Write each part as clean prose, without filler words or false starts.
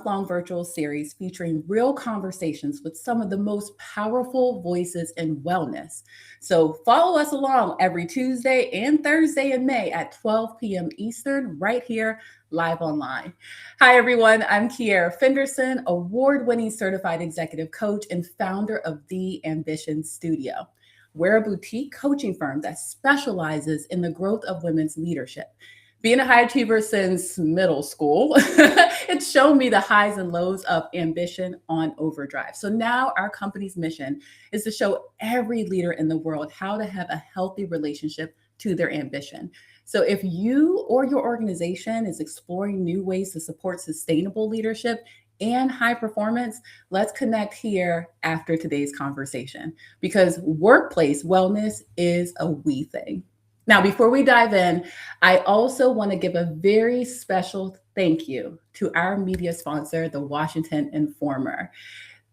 month-long virtual series featuring real conversations with some of the most powerful voices in wellness. So follow us along every Tuesday and Thursday in May at 12 p.m. Eastern, right here, live online. Hi, everyone. I'm Kiera Fenderson, award-winning certified executive coach and founder of The Ambition Studio. We're a boutique coaching firm that specializes in the growth of women's leadership. Being a high achiever since middle school, it's shown me the highs and lows of ambition on overdrive. So now our company's mission is to show every leader in the world how to have a healthy relationship to their ambition. So if you or your organization is exploring new ways to support sustainable leadership and high performance, let's connect here after today's conversation, because workplace wellness is a we thing. Now, before we dive in, I also want to give a very special thank you to our media sponsor, the Washington Informer.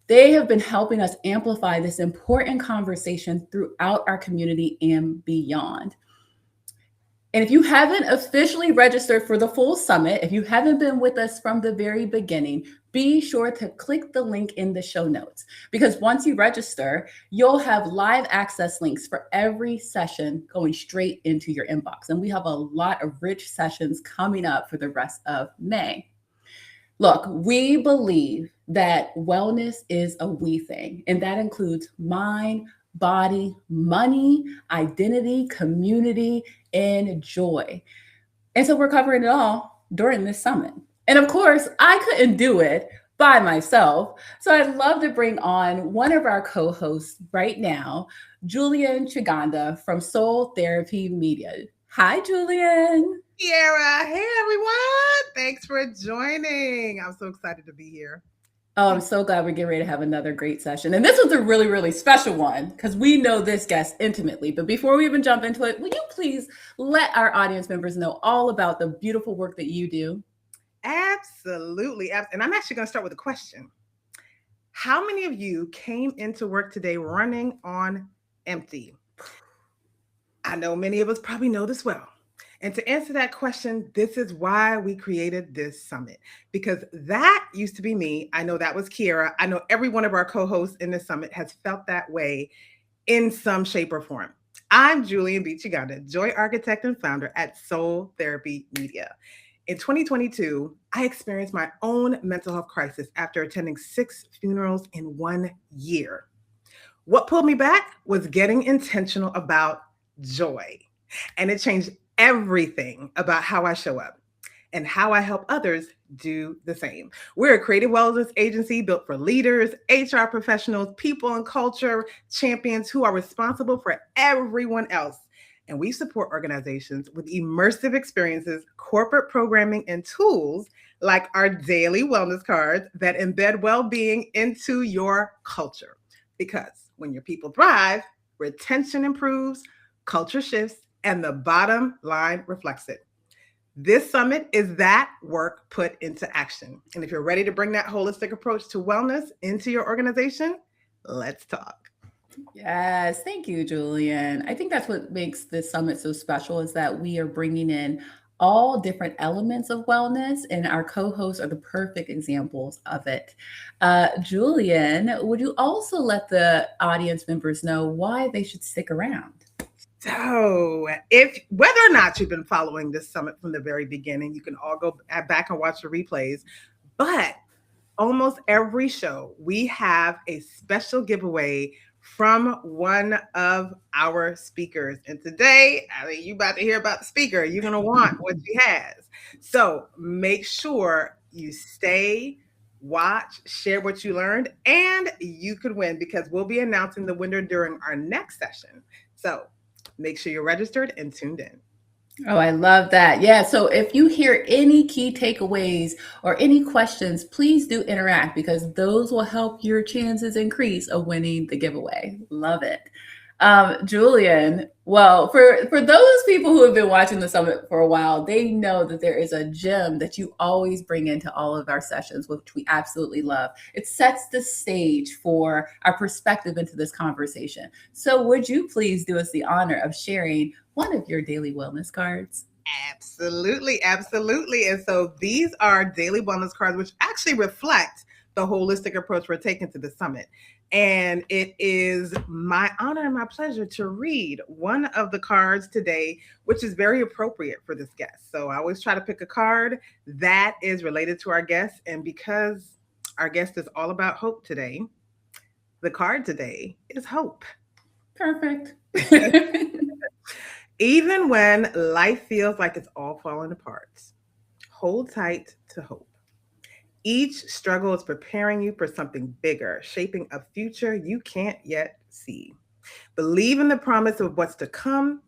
They have been helping us amplify this important conversation throughout our community and beyond. And if you haven't officially registered for the full summit, if you haven't been with us from the very beginning, be sure to click the link in the show notes, because once you register, you'll have live access links for every session going straight into your inbox. And we have a lot of rich sessions coming up for the rest of May. Look, we believe that wellness is a we thing, and that includes mind, body, money, identity, community, and joy. And so we're covering it all during this summit. And of course, I couldn't do it by myself. So I'd love to bring on one of our co-hosts right now, Julian Chiganda from Soul Therapy Media. Hi, Julian. Kiera, hey everyone. Thanks for joining. I'm so excited to be here. Oh, I'm so glad we're getting ready to have another great session. And this was a really, really special one because we know this guest intimately. But before we even jump into it, will you please let our audience members know all about the beautiful work that you do? Absolutely. And I'm actually going to start with a question. How many of you came into work today running on empty? I know many of us probably know this well. And to answer that question, this is why we created this summit, because that used to be me. I know that was Kiera. I know every one of our co-hosts in this summit has felt that way in some shape or form. I'm Julian B. Chiganda, joy architect and founder at Soul Therapy Media. In 2022, I experienced my own mental health crisis after attending 6 funerals in 1 year. What pulled me back was getting intentional about joy, and it changed everything about how I show up and how I help others do the same. We're a creative wellness agency built for leaders, HR professionals, people and culture champions who are responsible for everyone else. And we support organizations with immersive experiences, corporate programming, and tools like our daily wellness cards that embed well-being into your culture. Because when your people thrive, retention improves, culture shifts, and the bottom line reflects it. This summit is that work put into action. And if you're ready to bring that holistic approach to wellness into your organization, let's talk. Yes, thank you, Julian. I think that's what makes this summit so special, is that we are bringing in all different elements of wellness, and our co-hosts are the perfect examples of it. Julian, would you also let the audience members know why they should stick around? So, whether or not you've been following this summit from the very beginning, you can all go back and watch the replays. But almost every show, we have a special giveaway from one of our speakers. And today, you're about to hear about the speaker. You're going to want what she has. So make sure you stay, watch, share what you learned, and you could win, because we'll be announcing the winner during our next session. So make sure you're registered and tuned in. Oh, I love that. Yeah. So if you hear any key takeaways or any questions, please do interact, because those will help your chances increase of winning the giveaway. Love it. Julian, well, for those people who have been watching the summit for a while, they know that there is a gem that you always bring into all of our sessions, which we absolutely love. It sets the stage for our perspective into this conversation. So would you please do us the honor of sharing one of your daily wellness cards? Absolutely, absolutely. And so these are daily wellness cards, which actually reflect the holistic approach we're taking to the summit. And it is my honor and my pleasure to read one of the cards today, which is very appropriate for this guest. So I always try to pick a card that is related to our guest. And because our guest is all about hope today, the card today is hope. Perfect. Even when life feels like it's all falling apart, hold tight to hope. Each struggle is preparing you for something bigger, shaping a future you can't yet see. Believe in the promise of what's to come.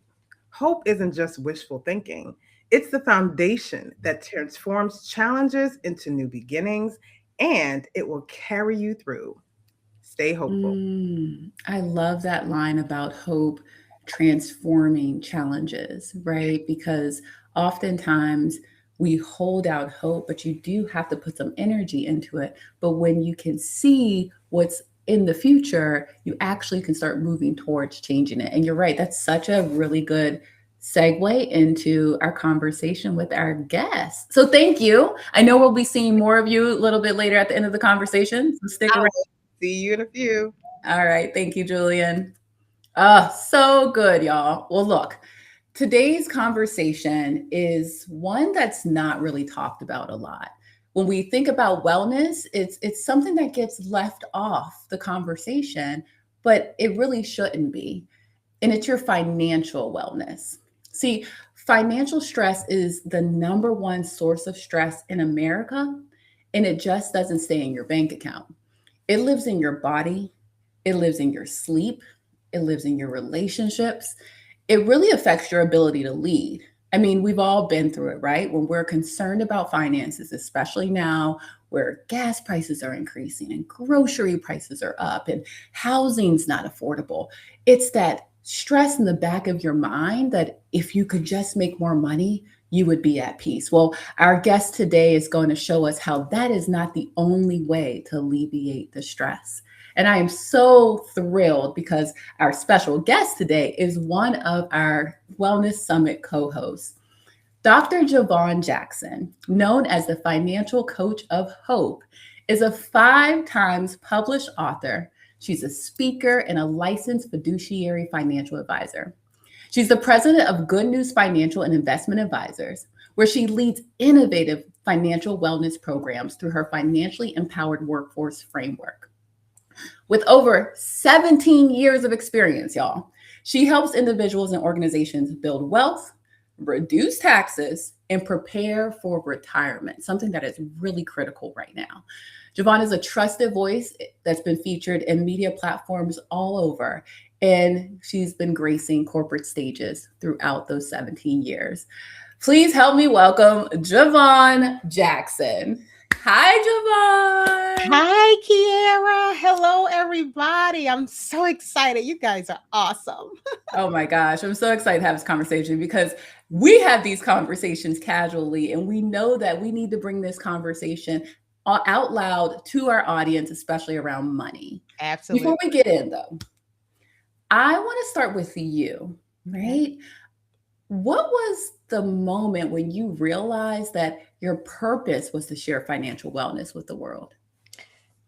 Hope isn't just wishful thinking, it's the foundation that transforms challenges into new beginnings, and it will carry you through. Stay hopeful. I love that line about hope transforming challenges, right? Because oftentimes we hold out hope, but you do have to put some energy into it. But when you can see what's in the future, you actually can start moving towards changing it. And you're right, that's such a really good segue into our conversation with our guests. So thank you. I know we'll be seeing more of you a little bit later at the end of the conversation. So stick I around. will see you in a few. All right. Thank you, Julian. So good, y'all. Well, look, today's conversation is one that's not really talked about a lot. When we think about wellness, it's something that gets left off the conversation, but it really shouldn't be. And it's your financial wellness. See, financial stress is the number one source of stress in America, and it just doesn't stay in your bank account. It lives in your body, it lives in your sleep, it lives in your relationships. It really affects your ability to lead. I mean, we've all been through it, right? When we're concerned about finances, especially now where gas prices are increasing and grocery prices are up and housing's not affordable. It's that stress in the back of your mind that if you could just make more money, you would be at peace. Well, our guest today is going to show us how that is not the only way to alleviate the stress. And I am so thrilled because our special guest today is one of our Wellness Summit co hosts. Dr. Javon Jackson, known as the financial coach of hope, is a 5 times published author. She's a speaker and a licensed fiduciary financial advisor. She's the president of Good News Financial and Investment Advisors, where she leads innovative financial wellness programs through her financially empowered workforce framework. With over 17 years of experience, y'all, she helps individuals and organizations build wealth, reduce taxes, and prepare for retirement, something that is really critical right now. Javon is a trusted voice that's been featured in media platforms all over, and she's been gracing corporate stages throughout those 17 years. Please help me welcome Javon Jackson. Hi, Javon. Hi, Kiera. Hello, everybody. I'm so excited. You guys are awesome. Oh my gosh, I'm so excited to have this conversation because we have these conversations casually, and we know that we need to bring this conversation out loud to our audience, especially around money. Before Absolutely. we get in, though, I want to start with you, Okay. right? What was the moment when you realized that your purpose was to share financial wellness with the world?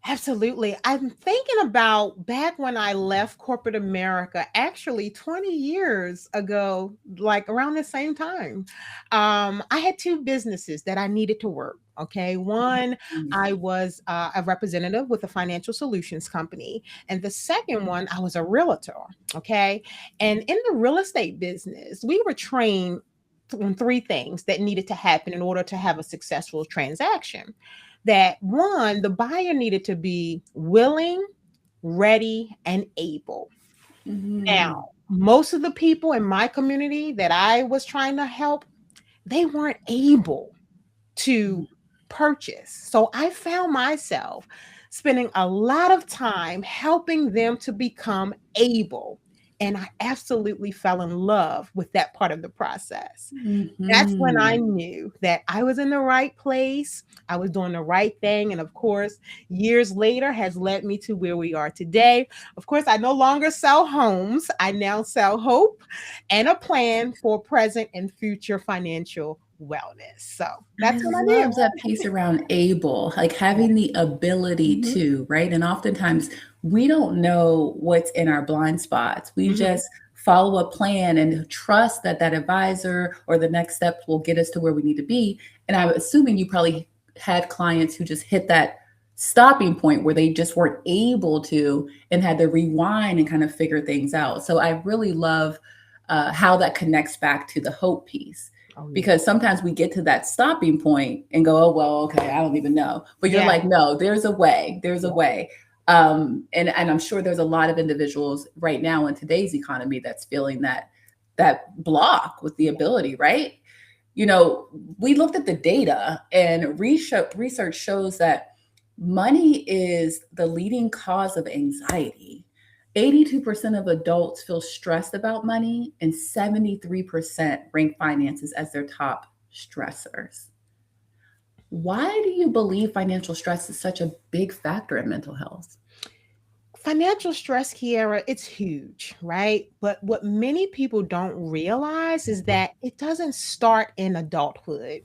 Absolutely. I'm thinking about back when I left corporate America, actually 20 years ago, like around the same time. I had two businesses that I needed to work. Okay. One, Mm. I was a representative with a financial solutions company. And the second one, I was a realtor. Okay. And in the real estate business, we were trained on three things that needed to happen in order to have a successful transaction. That one, the buyer needed to be willing, ready, and able. Now, Mhm. most of the people in my community that I was trying to help, they weren't able to purchase. So I found myself spending a lot of time helping them to become able. And I absolutely fell in love with that part of the process. That's when I Mhm. knew that I was in the right place. I was doing the right thing. And of course, years later has led me to where we are today. Of course, I no longer sell homes. I now sell hope and a plan for present and future financial wellness. So I that's what I do. love that piece around able, like Yeah. having the ability Hmm. to, right? And oftentimes we don't know what's in our blind spots. We Hmm. just follow a plan and trust that that advisor or the next step will get us to where we need to be. And I'm assuming you probably had clients who just hit that stopping point where they just weren't able to and had to rewind and kind of figure things out. So I really love how that connects back to the hope piece, Oh, yeah. because sometimes we get to that stopping point and go, oh, well, okay, I don't even know. But you're Yeah. like, no, there's a way. There's a Yeah. way. And I'm sure there's a lot of individuals right now in today's economy that's feeling that block with the ability, right? You know, we looked at the data and research shows that money is the leading cause of anxiety. 82% of adults feel stressed about money, and 73% rank finances as their top stressors. Why do you believe financial stress is such a big factor in mental health? Financial stress, Kiara, it's huge, right? But what many people don't realize is that it doesn't start in adulthood.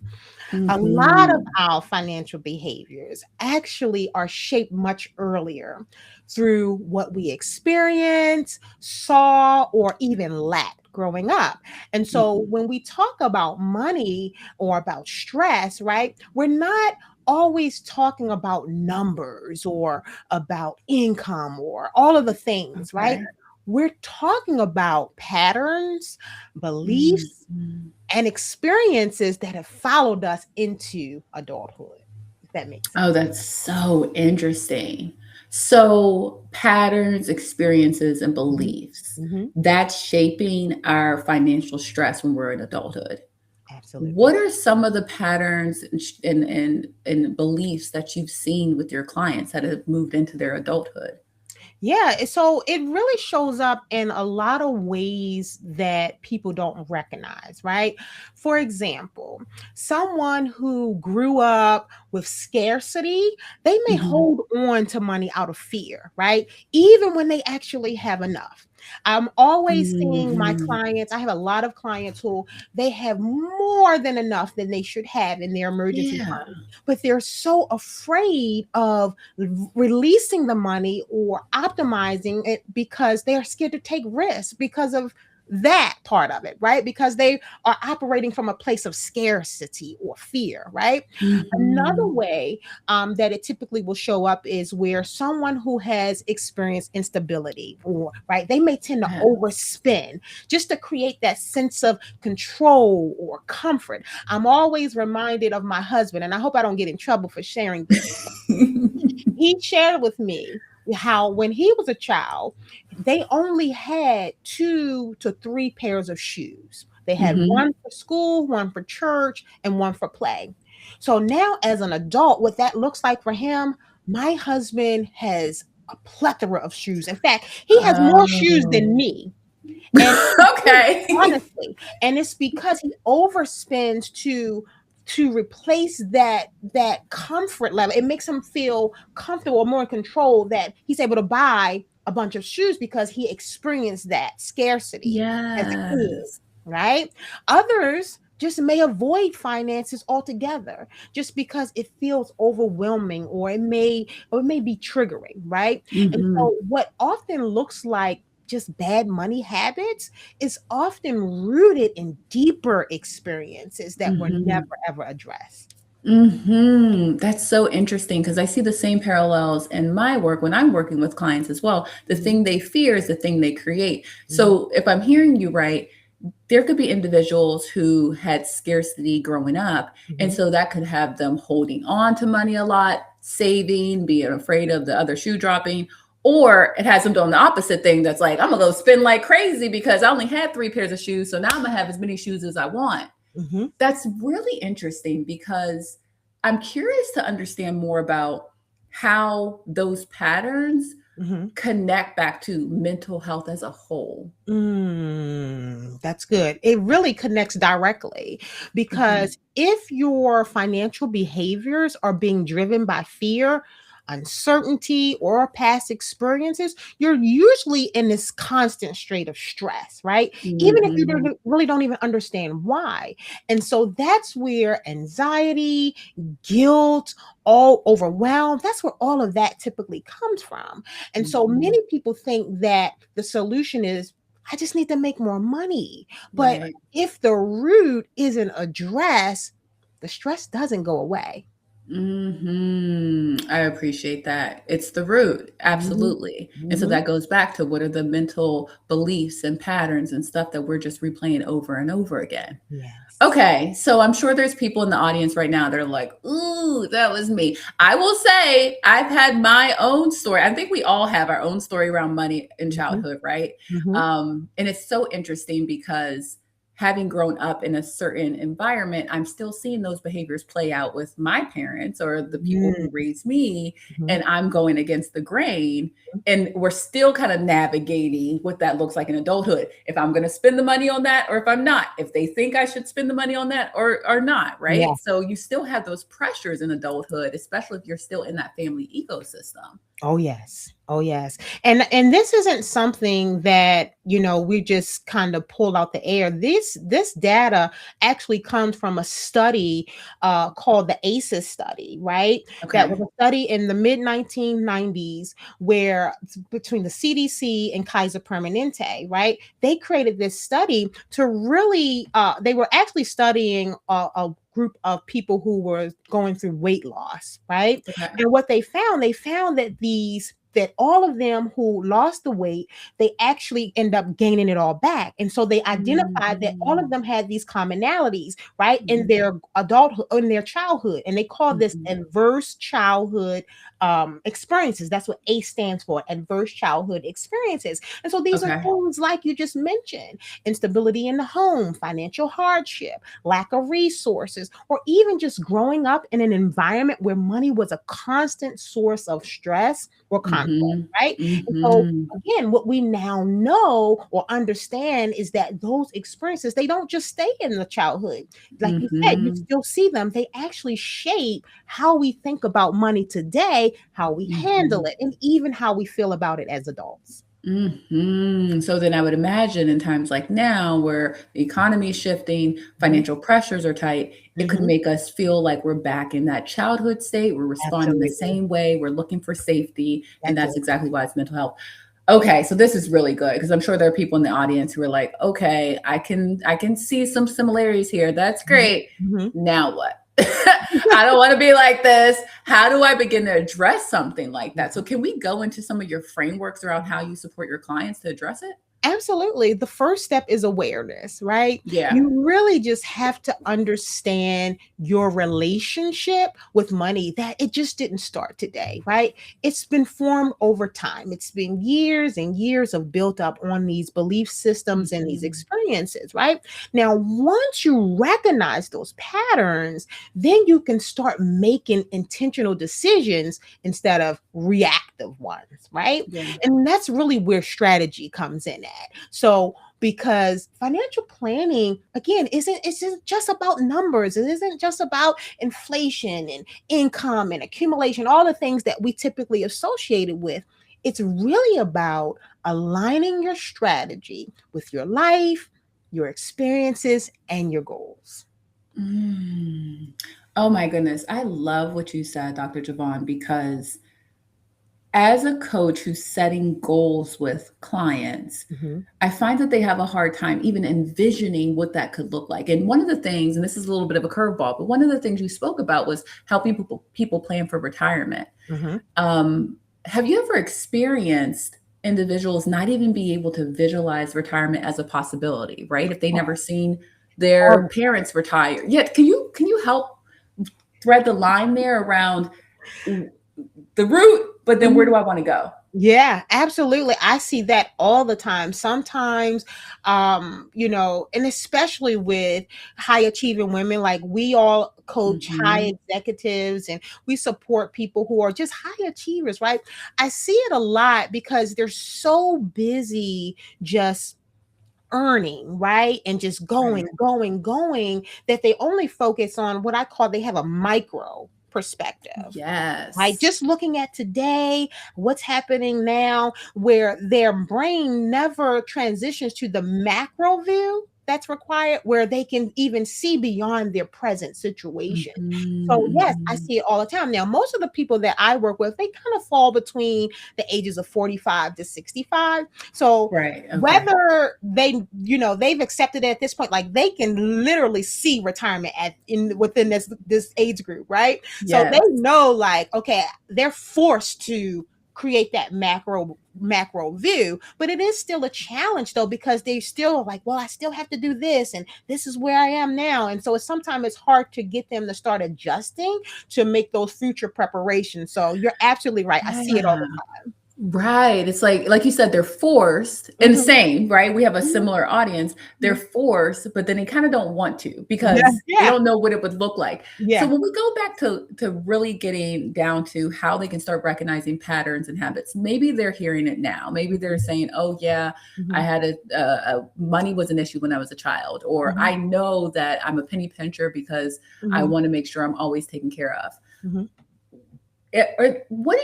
A lot of Mm-hmm. our financial behaviors actually are shaped much earlier through what we experience, saw, or even lacked growing up. And so when we talk about money or about stress, right, we're not always talking about numbers or about income or all of the things, right? Okay. We're talking about patterns, beliefs, Mhm. and experiences that have followed us into adulthood, if that makes sense. Oh, that's so interesting. So, patterns, experiences, and Mhm. beliefs, Mhm. that's shaping our financial stress when we're in adulthood. Absolutely. What are some of the patterns and beliefs that you've seen with your clients that have moved into their adulthood? Yeah, so it really shows up in a lot of ways that people don't recognize, right? For example, someone who grew up with scarcity, they may Mhm. hold on to money out of fear, right? Even when they actually have enough. I'm always seeing my Mhm. clients, I have a lot of clients who they have more than enough than they should have in their emergency Yeah. fund, but they're so afraid of releasing the money or optimizing it because they're scared to take risks because of that part of it, right? Because they are operating from a place of scarcity or fear, right? Another Mhm. way that it typically will show up is where someone who has experienced instability, or right, they may tend to Yeah. overspend just to create that sense of control or comfort. I'm always reminded of my husband, and I hope I don't get in trouble for sharing this. He shared with me how when he was a child, they only had 2 to 3 pairs of shoes. They had Mhm. one for school, one for church, and one for play. So now, as an adult, what that looks like for him, my husband has a plethora of shoes. In fact, he has more shoes than Oh. me. And Okay. honestly, and it's because he overspends to replace that comfort level. It makes him feel comfortable, more in control, that he's able to buy a bunch of shoes because he experienced that scarcity as a kid, Yes. right? Others just may avoid finances altogether just because it feels overwhelming, or it may be triggering, right? And Mhm. so what often looks like just bad money habits is often rooted in deeper experiences that were never Mhm. ever addressed. That's so interesting because I see the same parallels in my work when I'm working with clients as well. The Mhm. thing they fear is the thing they create. Mhm. So if I'm hearing you right, there could be individuals who had scarcity growing up. And Mhm. so that could have them holding on to money a lot, saving, being afraid of the other shoe dropping. Or it has them doing the opposite thing that's like, I'm going to go spend like crazy because I only had 3 pairs of shoes. So now I'm going to have as many shoes as I want. Mhm. That's really interesting because I'm curious to understand more about how those patterns connect back to mental health as a whole? That's good. It really connects directly Mhm. because if your financial behaviors are being driven by fear, uncertainty, or past experiences, you're usually in this constant state of stress, right? Even if you Mhm. really don't even understand why. And so that's where anxiety, guilt, all overwhelmed, that's where all of that typically comes from. And so Mhm. many people think that the solution is I just need to make more money. But Right. if the root isn't addressed, the stress doesn't go away. I appreciate that. It's the root. Mhm, Absolutely. And so mhm. that goes back to what are the mental beliefs and patterns and stuff that we're just replaying over and over again. Yes. Okay, so I'm sure there's people in the audience right now that are like, "Ooh, that was me." I will say I've had my own story. I think we all have our own story around money in Mhm, childhood, right? mhm. And it's so interesting because having grown up in a certain environment, I'm still seeing those behaviors play out with my parents or the people Mm, who raised me, mhm. and I'm going against the grain. And we're still kind of navigating what that looks like in adulthood. If I'm going to spend the money on that or if I'm not, if they think I should spend the money on that or not, Yeah. right? So you still have those pressures in adulthood, especially if you're still in that family ecosystem. Oh yes. Oh yes. And this isn't something that, we just kind of pulled out the air. This data actually comes from a study called the ACEs study, right? That was Okay. a study in the mid 1990s where between the CDC and Kaiser Permanente, right? They created this study to really they were actually studying a group of people who were going through weight loss, right? Okay. And what they found that all of them who lost the weight, they actually end up gaining it all back. And so they identified that all of Mhm. them had these commonalities, right, in Mhm. their adulthood, in their childhood. And they call this Mhm. adverse childhood experiences. That's what ACE stands for, adverse childhood experiences. And so these are Okay. things like you just mentioned: instability in the home, financial hardship, lack of resources, or even just growing up in an environment where money was a constant source of stress or conflict, Mhm. right? And so Mhm. again, what we now know or understand is that those experiences, they don't just stay in the childhood. Like you said, you Mhm. still see them. They actually shape how we think about money today, how we handle Mhm. it, and even how we feel about it as adults. So then I would imagine in times like now where the economy is shifting, Mhm. financial pressures are tight, it could Mhm. make us feel like we're back in that childhood state. We're responding the Absolutely. same way. We're looking for safety. And That's that's it. exactly why it's mental health. Okay, so this is really good because I'm sure there are people in the audience who are like, okay, I can see some similarities here. That's Mhm. great. Mhm. Now what? I don't want to be like this. How do I begin to address something like that? So can we go into some of your frameworks around how you support your clients to address it? Absolutely. The first step is awareness, right? Yeah. You really just have to understand your relationship with money, that it just didn't start today, right? It's been formed over time. It's been years and years of built up on these belief systems and these Mhm. experiences, right? Now, once you recognize those patterns, then you can start making intentional decisions instead of reactive ones, right? Yeah. And that's really where strategy comes in at. So, because financial planning, again, isn't just about numbers. It isn't just about inflation and income and accumulation, all the things that we typically associated with. It's really about aligning your strategy with your life, your experiences, and your goals. Mm. Oh my goodness. I love what you said, Dr. Javon, because as a coach who's setting goals with clients, Mhm, I find that they have a hard time even envisioning what that could look like. And one of the things, and this is a little bit of a curveball, but one of the things you spoke about was helping people plan for retirement. mhm. Um, have you ever experienced individuals not even be able to visualize retirement as a possibility, right? If they never seen their All parents retire. Yet, can you help thread the line there around the route, but then where do Mhm. I want to go? Yeah, absolutely. I see that all the time. Sometimes, and especially with high achieving women, like we all coach high Hmm. executives and we support people who are just high achievers, right? I see it a lot because they're so busy just earning, right? And just Right. going, that they only focus on what I call they have a micro perspective, right? Yes. Just looking at today, what's happening now, where their brain never transitions to the macro view that's required, where they can even see beyond their present situation. So, yes, I Hmm. see it all the time. Now, most of the people that I work with, they kind of fall between the ages of 45 to 65. So, Right. Okay. whether they've accepted it at this point, like they can literally see retirement at in within this age group, right? So they Yes. know, like, okay, they're forced to create that macro view, but it is still a challenge though, because they still like, well, I still have to do this, and this is where I am now. And so sometimes it's hard to get them to start adjusting to make those future preparations. So you're absolutely right, I see it all Yeah. the Right. It's like you said, they're forced time. and the same, right? We have a Mhm, similar audience. They're mhm. forced, but then they kind of don't want to Yeah, because they yeah, don't know what it would look like. So yeah. when we go back to really getting down to how they can start recognizing patterns and habits, maybe they're hearing it now. Maybe they're saying, "Oh yeah, I Mhm, had money was an issue when I was a child," or mhm, "I know that I'm a penny pincher because I mhm, want to make sure I'm always taken care of." mhm, What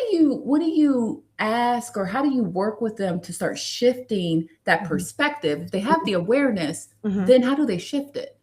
do you ask, or how do you work with them to start shifting that mhm, perspective? If they have the awareness, mhm. then how do they shift it?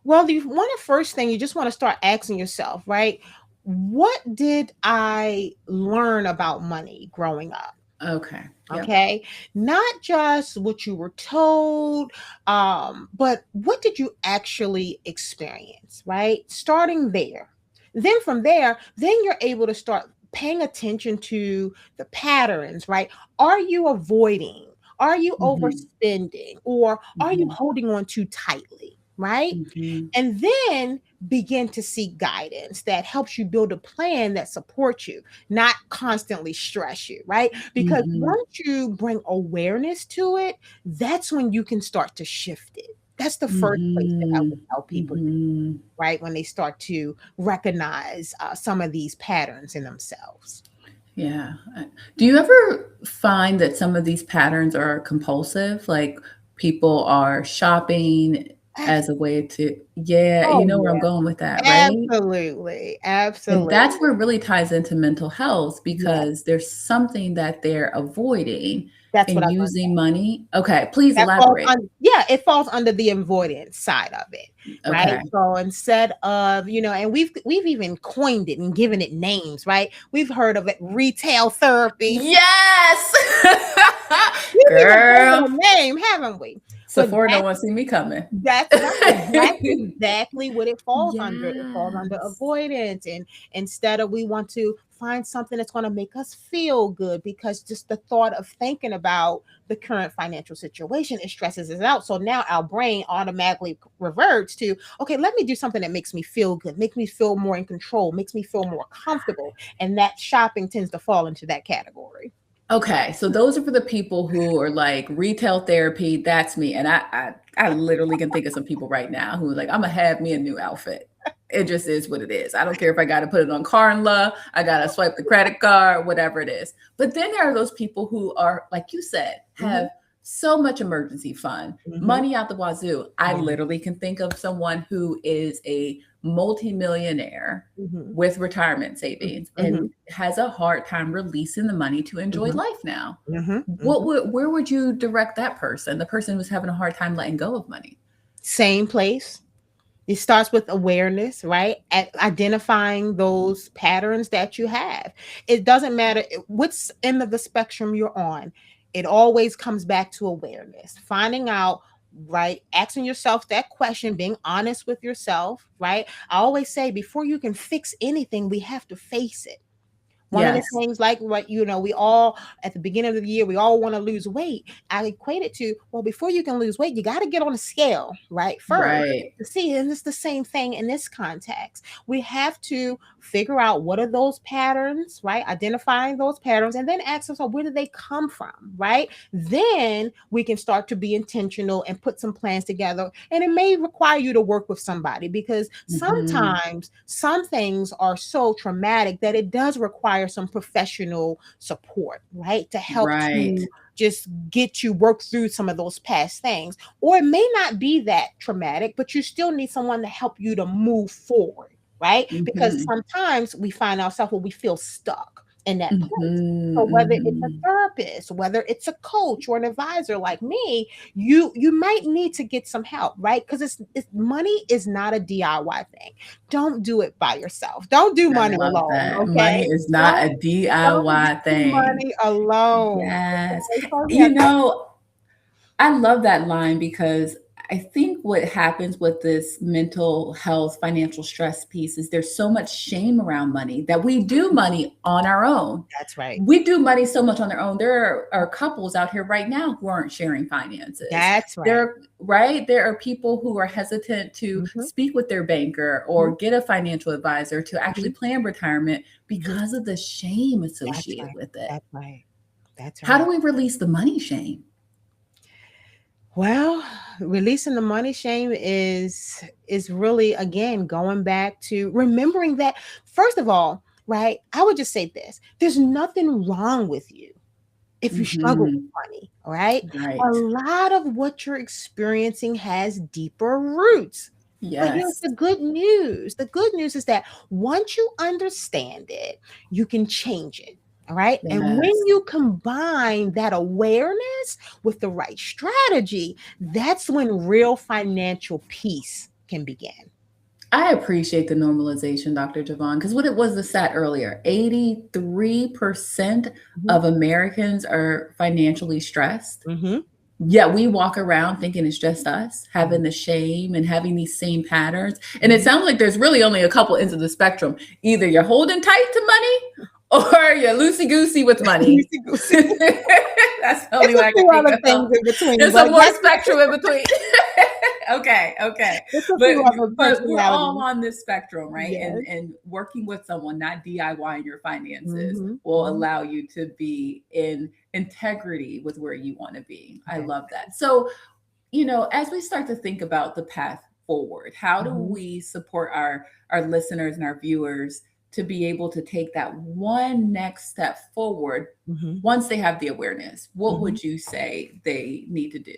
Well, the one of first thing you just want to start asking yourself, right? What did I learn about money growing up? Okay. Yep. Okay, not just what you were told, but what did you actually experience, right? Starting there. Then from there, then you're able to start paying attention to the patterns, right? Are you avoiding? Are you Hmm. overspending? Or are you Hmm. holding on too tightly, right? Hmm. And then begin to seek guidance that helps you build a plan that supports you, not constantly stress you, right? Because Hmm. once you bring awareness to it, that's when you can start to shift it. That's the first place that I Hmm. would tell people, Hmm. right? When they start to recognize some of these patterns in themselves. Yeah. Do you ever find that some of these patterns are compulsive? Like people are shopping Abs- as a way to, yeah, you Oh, know where I'm yeah, going with that, right? absolutely. And Absolutely. that's where it really ties into mental health Yeah, because there's something that they're avoiding that's what and I was. using money. Okay, please That falls elaborate. on, yeah, it falls under the avoidance side of it, right? Okay. So instead of, and we've even coined it and given it names, right? We've heard of it retail therapy. Yes. We've even given Girl. it a name, haven't we? But Sephora don't want to see me coming. that's right. That's exactly what it falls under. It falls under Yes. avoidance. And instead of, we want to find something that's going to make us feel good, because just the thought of thinking about the current financial situation, it stresses us out. So now our brain automatically reverts to, okay, let me do something that makes me feel good, make me feel more in control, makes me feel more comfortable. And that shopping tends to fall into that category. Okay, so those are for the people who are like retail therapy. That's me, and I literally can think of some people right now who are like, I'm gonna have me a new outfit. It just is what it is. I don't care if I got to put it on Carnla, I got to swipe the credit card, whatever it is. But then there are those people who are, like you said, Mhm, have so much emergency fund, mhm, money out the wazoo. I yeah, literally can think of someone who is a multimillionaire mhm, with retirement mhm, savings mhm, and has a hard time releasing the money to enjoy mhm, life now. mhm, What mhm. would where would you direct that person? The person who's having a hard time letting go of money. Same place. It starts with awareness, right? At identifying those patterns that you have. It doesn't matter which end of the spectrum you're on. It always comes back to awareness. Finding out, right? Asking yourself that question, being honest with yourself, right? I always say, before you can fix anything, we have to face it. One of the Yes. things, like what, we all at the beginning of the year, we all want to lose weight. I equate it to, well, before you can lose weight, you got to get on a scale, right? First, Right. to see, and it's the same thing in this context. We have to figure out what are those patterns, right? Identifying those patterns, and then ask ourselves, where did they come from, right? Then we can start to be intentional and put some plans together. And it may require you to work with somebody, because Mhm. sometimes some things are so traumatic that it does require some professional support, right? To help Right. to just get you work through some of those past things. Or it may not be that traumatic, but you still need someone to help you to move forward, right? Because Mhm. sometimes we find ourselves where we feel stuck in that place. So Mhm. whether it's a Mhm. therapist, whether it's a coach or an advisor like me, you might need to get some help, right? Because it's money is not a DIY thing. Don't do it by yourself. Don't do I money love alone, that. okay? Money is not Don't a don't DIY do thing. money alone. Yes. Okay? So yeah, You know, I love that line because I think what happens with this mental health, financial stress piece is there's so much shame around money that we do money on our own. that's right. We do money so much on their own. There are couples out here right now who aren't sharing finances. That's right. There, right? There are people who are hesitant to Mhm, speak with their banker mhm, or get a financial advisor to actually mhm, plan retirement mhm. because of the shame That's associated right. with it. That's right. That's How do right. we release the money shame? Well, releasing the money shame is really, again, going back to remembering that, first of all, right? I would just say this. There's nothing wrong with you if you struggle with Mhm. money, all right? A Right. lot of what you're experiencing has deeper roots. But here's Yes. the good news. The good news is that once you understand it, you can change it. All right. And when Yes. you combine that awareness with the right strategy, that's when real financial peace can begin. I appreciate the normalization, Dr. Javon, because what it was the stat earlier, 83% Mhm, of Americans are financially stressed. mhm, Yet we walk around thinking it's just us, mhm, having the shame and having these same patterns. And it mhm. sounds like there's really only a couple ends of the spectrum. Either you're holding tight to money or you're loosey goosey with money. Loosey-goosey. That's the It's only a way I can few think other things of. in between, There's but some more that's spectrum in between. Okay, okay. it's a But few other but we're all personalities. on this spectrum, right? Yes. And working with someone, not DIYing your finances, Mhm, will mhm. allow you to be in integrity with where you want to be. I That love that. So, as we start to think about the path forward, how do mhm, we support our listeners and our viewers to be able to take that one next step forward mhm, once they have the awareness? What mhm. would you say they need to do?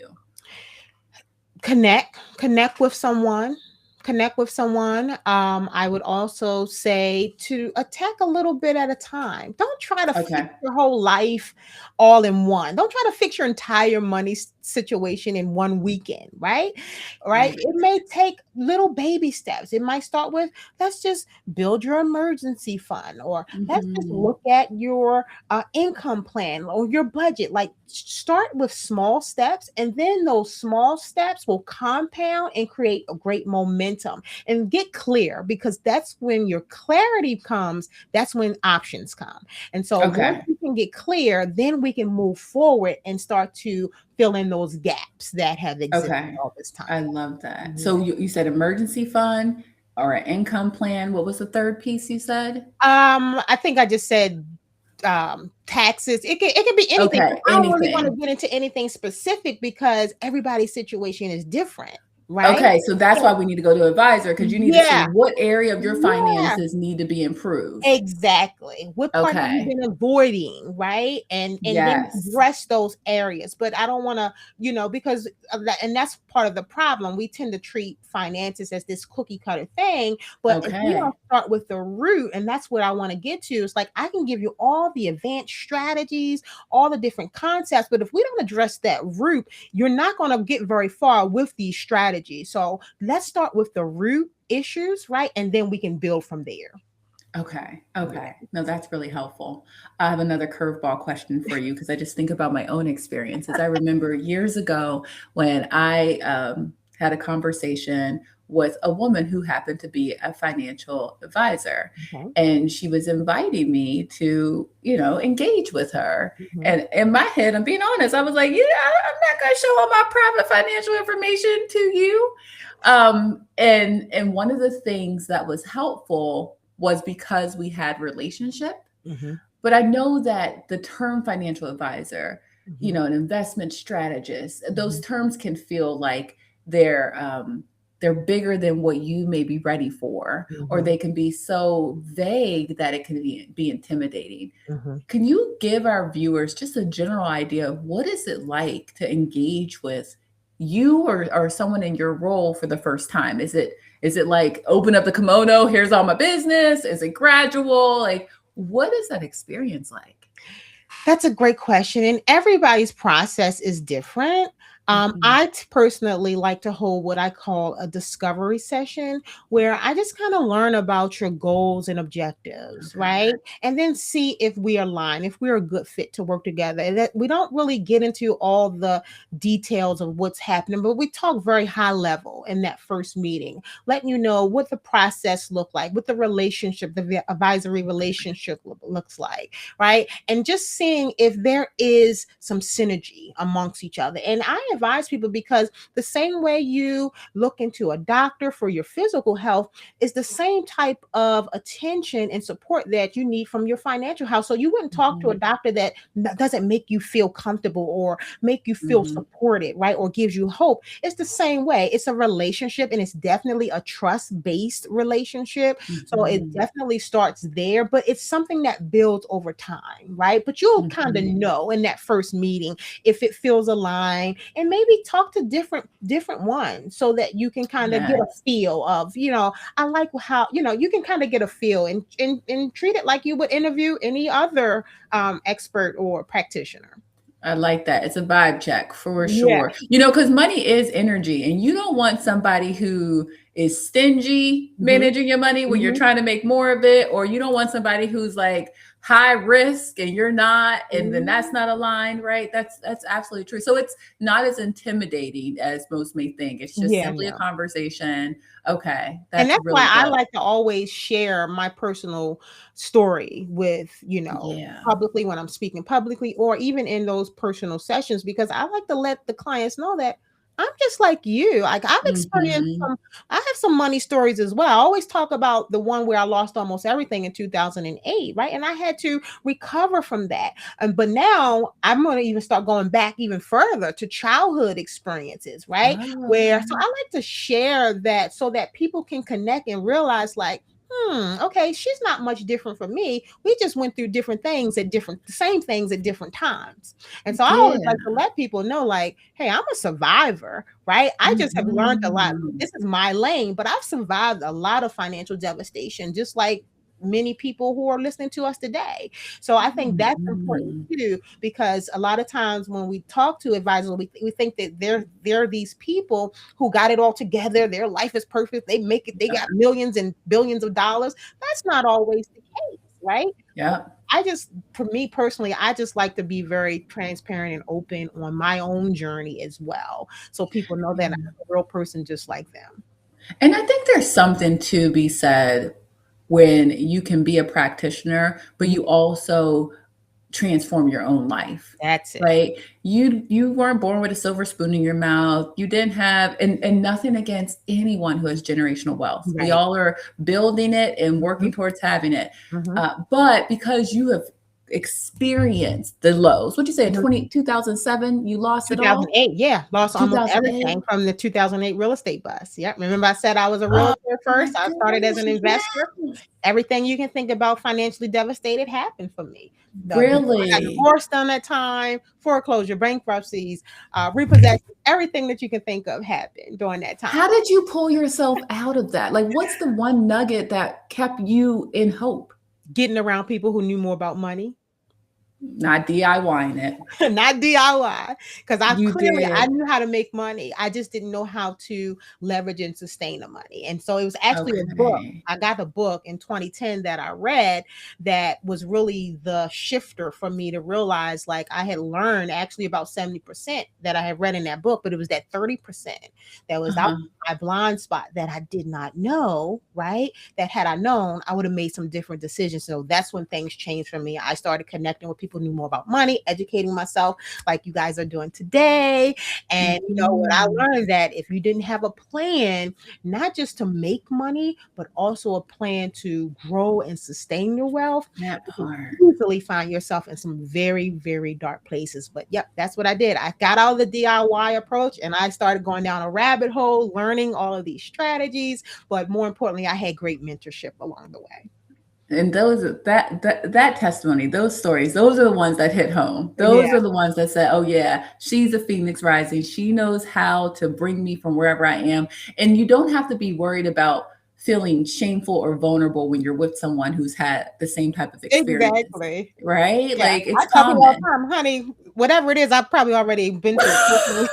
Connect with someone. Connect with someone. I would also say to attack a little bit at a time. Don't try to fix Okay. your whole life all in one. Don't try to fix your entire money situation in one weekend, right? Right. It may take little baby steps. It might start with, let's just build your emergency fund, or let's just Mhm. look at your income plan or your budget. Like, start with small steps, and then those small steps will compound and create a great momentum. And get clear, because that's when your clarity comes, that's when options come. And so once Okay. we can get clear, then we can move forward and start to fill in those gaps that have existed Okay. all this time. I love that. Yeah. So you said emergency fund or an income plan. What was the third piece you said? I think I just said taxes. It could be anything, but Okay. I don't really want to Anything. get into anything specific because everybody's situation is different, right? Okay. So that's So why we need to go to an advisor because you need to see yeah, what area of your yeah. finances need to be improved. Exactly. What part have you Okay. been avoiding, right? And then Yes. address those areas. But I don't want to, because of that, and that's part of the problem. We tend to treat finances as this cookie cutter thing. But if we Okay. don't start with the root, and that's what I want to get to, it's like I can give you all the advanced strategies, all the different concepts, but if we don't address that root, you're not going to get very far with these strategies. So let's start with the root issues, right? And then we can build from there. Okay. Yeah. Okay. No, that's really helpful. I have another curveball question for you because I just think about my own experiences. I remember years ago when I had a conversation with a woman who happened to be a financial advisor. Okay. And she was inviting me to, engage with her. Mhm. And in my head, I'm being honest, I was like, I'm not going to show all my private financial information to you. And one of the things that was helpful was because we had relationship. Mhm. But I know that the term financial advisor, Mhm. an investment strategist, those Mhm. terms can feel like they're they're bigger than what you may be ready for, or Mhm. they can be so vague that it can be intimidating. Mhm. Can you give our viewers just a general idea of what is it like to engage with you or someone in your role for the first time? Is it like open up the kimono, here's all my business? Is it gradual? Like, what is that experience like? That's a great question, and everybody's process is different. Mhm, I personally like to hold what I call a discovery session where I just kind of learn about your goals and objectives, okay. right? And then see if we align, if we're a good fit to work together. And that we don't really get into all the details of what's happening, but we talk very high level in that first meeting, letting you know what the process look like, what the relationship, the advisory relationship looks like, right? And just seeing if there is some synergy amongst each other. And I advise people because the same way you look into a doctor for your physical health is the same type of attention and support that you need from your financial health. So you wouldn't talk to a Mhm, doctor that doesn't make you feel comfortable or make you feel mhm, supported, right? Or gives you hope. It's the same way. It's a relationship and it's definitely a trust-based relationship. So it mhm, definitely starts there, but it's something that builds over time, right? But you'll kind of mhm. know in that first meeting if it feels aligned, and maybe talk to different ones so that you can kind of get a Yes. feel of, I like how, you can kind of get a feel and treat it like you would interview any other expert or practitioner. I like that. It's a vibe check for Yeah. sure. Because money is energy, and you don't want somebody who is stingy Hmm. managing your money when you're Hmm. trying to make more of it, or you don't want somebody who's like high risk and you're not, and then that's not aligned, right? That's absolutely true. So it's not as intimidating as most may think. It's just Yeah, simply a no. conversation. Okay, And that's that's why really I good. like to always share my personal story with, Yeah. publicly when I'm speaking publicly or even in those personal sessions, because I like to let the clients know that I'm just like you. Like Hmm. I have some money stories as well. I always talk about the one where I lost almost everything in 2008, right? And I had to recover from that. But now I'm going to even start going back even further to childhood experiences, right? Oh, Where so okay. I like to share that so that people can connect and realize like, okay, she's not much different from me. We just went through different things at different the same things at different times. And so I always Yeah. like to let people know like, hey, I'm a survivor, right? I just have learned a lot. Mhm. This is my lane, but I've survived a lot of financial devastation just like many people who are listening to us today. So I think that's important Mhm. too, because a lot of times when we talk to advisors, we think that they're these people who got it all together. Their life is perfect. They make it. They got millions and billions of dollars. That's not always the case, right? Yeah. For me personally, I just like to be very transparent and open on my own journey as well, so people know that I'm Yeah. a real person just like them. And I think there's something to be said when you can be a practitioner, but Mhm. you also transform your own life, That's it. right? You weren't born with a silver spoon in your mouth. You didn't have, and nothing against anyone who has generational wealth. We Right. all are building it and Mhm. working towards having it. Mhm. But because you have experienced the lows, what'd you say, Mhm. 2007, you lost it all? 2008, yeah, lost almost 2008? everything from the 2008 real estate bust. Yep, remember I said I was a Oh realtor at my first? I started as goodness, an investor. yes. Everything you can think about financially devastated happened for me. I got Really? divorced on that time, foreclosure, bankruptcies, repossession, everything that you can think of happened during that time. How did you pull yourself out of that? Like, what's the one nugget that kept you in hope? Getting around people who knew more about money. Not DIYing it. Not DIY, because You I did. knew how to make money. I just didn't know how to leverage and sustain the money. And so it was actually a book. Okay. I got a book in 2010 that I read that was really the shifter for me to realize, like, I had learned actually about 70% that I had read in that book, but it was that 30% that was out Uh-huh. my blind spot that I did not know, right? That had I known, I would have made some different decisions. So that's when things changed for me. I started connecting with people who knew more about money, educating myself like you guys are doing today. And you know what I Mhm. learned, that if you didn't have a plan, not just to make money, but also a plan to grow and sustain your wealth, That you can part. easily find yourself in some very, very dark places. But yep, that's what I did. I got out of the DIY approach and I started going down a rabbit hole, learning all of these strategies. But more importantly, I had great mentorship along the way. And those that testimony, those stories, those are the ones that hit home. Yeah, Those are the ones that said, oh yeah, she's a phoenix rising. She knows how to bring me from wherever I am. And you don't have to be worried about feeling shameful or vulnerable when you're with someone who's had the same type of experience, exactly. right? Yeah, Like I it's tell people all common. the time, honey, whatever it is, I've probably already been through it personally.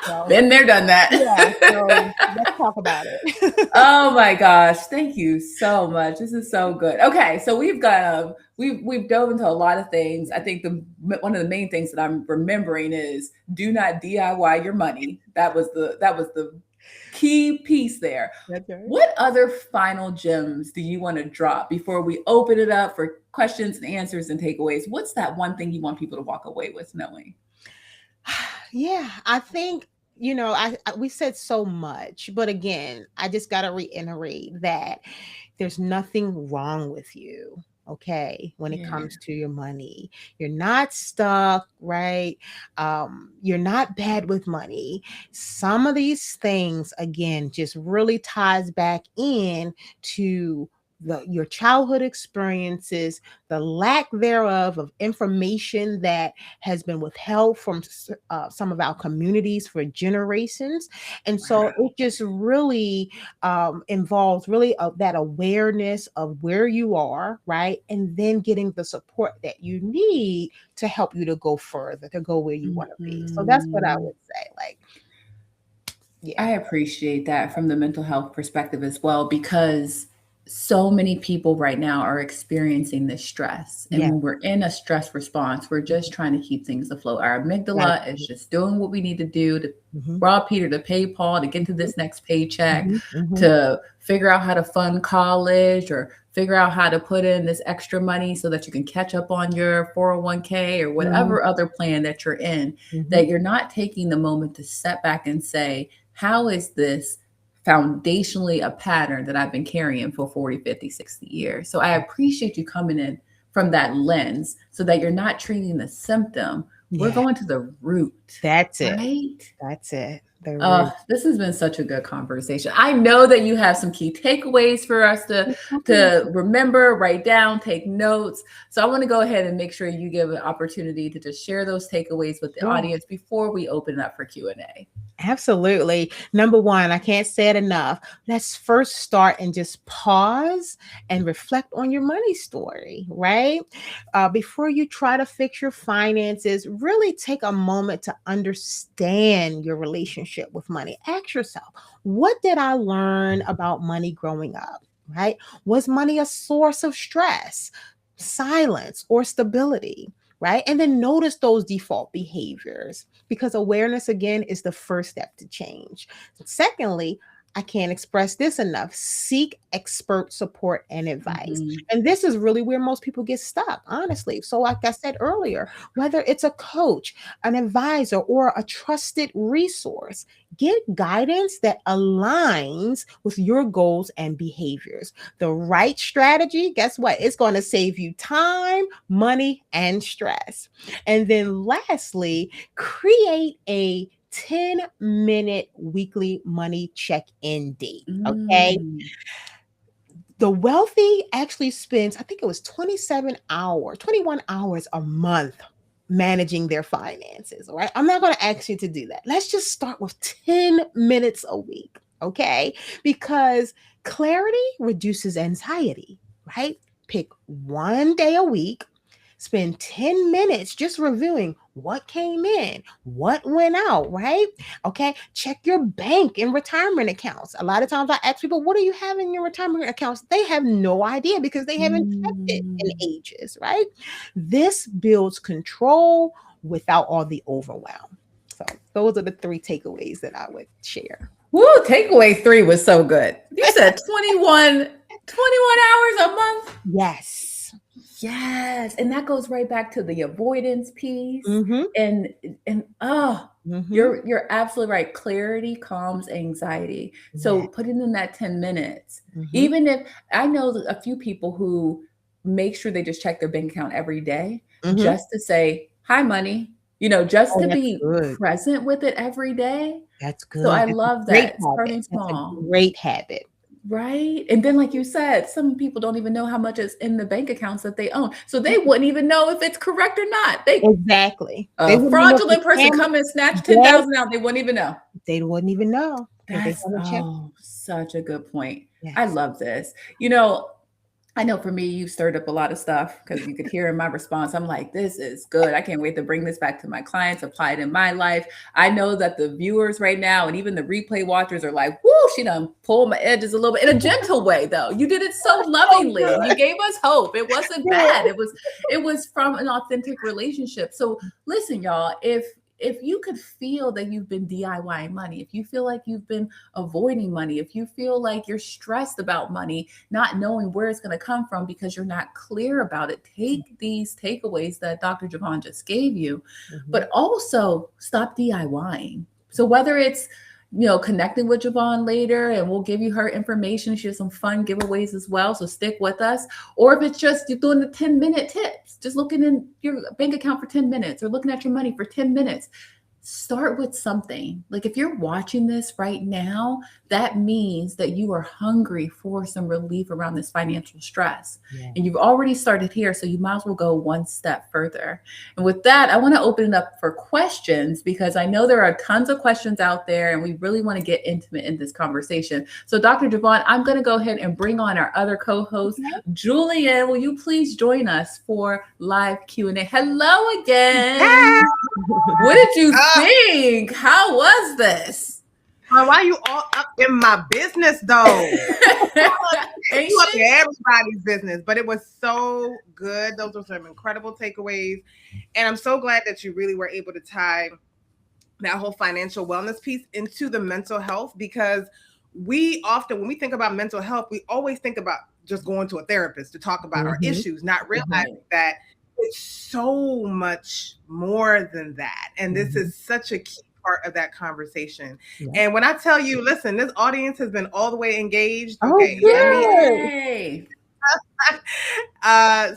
So, Been there, done yeah, that. so let's talk about it. Oh my gosh, thank you so much. This is so good. Okay, so we've got we've dove into a lot of things. I think the one of the main things that I'm remembering is do not DIY your money. That was the key piece there. That's right. What other final gems do you want to drop before we open it up for questions and answers and takeaways? What's that one thing you want people to walk away with knowing? Yeah, I think, we said so much, but again, I just got to reiterate that there's nothing wrong with you. Okay, when it Yeah. comes to your money, you're not stuck, right? You're not bad with money. Some of these things, again, just really ties back in to your childhood experiences, the lack thereof of information that has been withheld from some of our communities for generations. And so Wow. it just really involves really that awareness of where you are, right? And then getting the support that you need to help you to go further, to go where you want to be. So that's what I Mhm. would say. Like, yeah. I appreciate that from the mental health perspective as well, because so many people right now are experiencing this stress. And Yeah. when we're in a stress response, we're just trying to keep things afloat. Our That's amygdala is just doing what we need to do to mhm, rob Peter to pay Paul, to get to this next paycheck, mhm, mhm, to figure out how to fund college or figure out how to put in this extra money so that you can catch up on your 401k or mhm, whatever other plan that you're in, mhm. that you're not taking the moment to step back and say, how is this foundationally a pattern that I've been carrying for 40, 50, 60 years? So I appreciate you coming in from that lens so that you're not treating the symptom. We're Yeah, going to the root, that's it. right? That's it. The root. This has been such a good conversation. I know that you have some key takeaways for us Mhm. to remember, write down, take notes. So I want to go ahead and make sure you give an opportunity to just share those takeaways with the Sure. audience before we open it up for Q&A. Absolutely. Number one, I can't say it enough. Let's first start and just pause and reflect on your money story, right? Before you try to fix your finances, really take a moment to understand your relationship with money. Ask yourself, what did I learn about money growing up, right? Was money a source of stress, silence, or stability? Right. And then notice those default behaviors, because awareness again is the first step to change. Secondly, I can't express this enough. Seek expert support and advice. Mhm. And this is really where most people get stuck, honestly. So, like I said earlier, whether it's a coach, an advisor, or a trusted resource, get guidance that aligns with your goals and behaviors. The right strategy, guess what? It's going to save you time, money, and stress. And then lastly, create a 10-minute weekly money check-in date. Okay. Mm. The wealthy actually spends, I think it was 21 hours a month managing their finances. All right. I'm not going to ask you to do that. Let's just start with 10 minutes a week. Okay. Because clarity reduces anxiety, right? Pick one day a week Spend 10 minutes just reviewing what came in, what went out, right? Okay. Check your bank and retirement accounts. A lot of times I ask people, what do you have in your retirement accounts? They have no idea because they haven't checked it in ages, right? This builds control without all the overwhelm. So those are the 3 takeaways that I would share. Woo, takeaway 3 was so good. You said 21 hours a month? Yes. Yes. And that goes right back to the avoidance piece. Mm-hmm. And you're absolutely right. Clarity calms anxiety. So putting in that 10 minutes, even if I know a few people who make sure they just check their bank account every day just to say, hi, money, just to be present with it every day. That's good. So I love that. Starting small. That's a great habit. Right. And then, like you said, some people don't even know how much is in the bank accounts that they own. So they wouldn't even know if it's correct or not. Exactly. A fraudulent person come and snatch 10,000 out. They wouldn't even know. They wouldn't even know. That's such a good point. Yes. I love this. I know for me, you stirred up a lot of stuff because you could hear in my response, I'm like, this is good. I can't wait to bring this back to my clients, apply it in my life. I know that the viewers right now and even the replay watchers are like, whoo, she done pulled my edges a little bit in a gentle way, though. You did it so lovingly. You gave us hope. It wasn't bad. It was from an authentic relationship. So listen, y'all, if you could feel that you've been DIYing money, if you feel like you've been avoiding money, if you feel like you're stressed about money, not knowing where it's going to come from because you're not clear about it, take these takeaways that Dr. Javon just gave you, but also stop DIYing. So whether it's connecting with Javon later and we'll give you her information. She has some fun giveaways as well. So stick with us. Or if it's just you're doing the 10-minute tips, just looking in your bank account for 10 minutes or looking at your money for 10 minutes. Start with something. Like if you're watching this right now, that means that you are hungry for some relief around this financial stress. Yeah. And you've already started here, so you might as well go one step further. And with that, I want to open it up for questions because I know there are tons of questions out there and we really want to get intimate in this conversation. So Dr. Javon, I'm going to go ahead and bring on our other co-host, Julian. Will you please join us for live Q&A? Hello again. What did you think? How was this? Why are you all up in my business, though? You up in everybody's business, but it was so good. Those were some incredible takeaways. And I'm so glad that you really were able to tie that whole financial wellness piece into the mental health, because we often, when we think about mental health, we always think about just going to a therapist to talk about our issues, not realizing that it's so much more than that. And this is such a key part of that conversation. Yeah. And when I tell you, listen, this audience has been all the way engaged. Okay. Yay.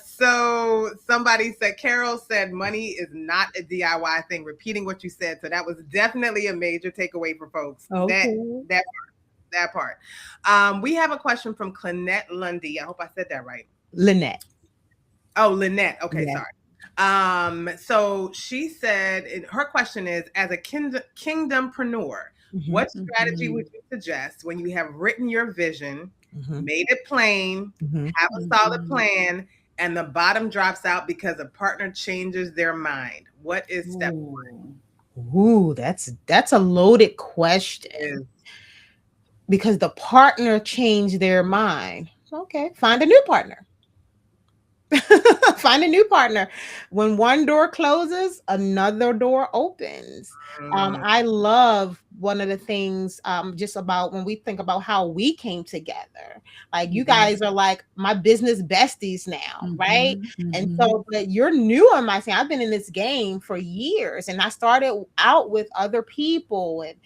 So somebody said, Carol said, money is not a DIY thing, repeating what you said. So that was definitely a major takeaway for folks. Okay. That part. We have a question from Clennette Lundy. I hope I said that right. Lynette. Oh, Lynette. Okay, sorry. So she said, her question is, as a kingdompreneur, what strategy would you suggest when you have written your vision, made it plain, have a solid plan, and the bottom drops out because a partner changes their mind? What is step one? Ooh, that's a loaded question. Because the partner changed their mind. Okay, find a new partner. Find a new partner. When one door closes, another door opens. I love one of the things just about when we think about how we came together. Like you guys are like my business besties now, right? And so, but you're new on my team. I've been in this game for years, and I started out with other people, and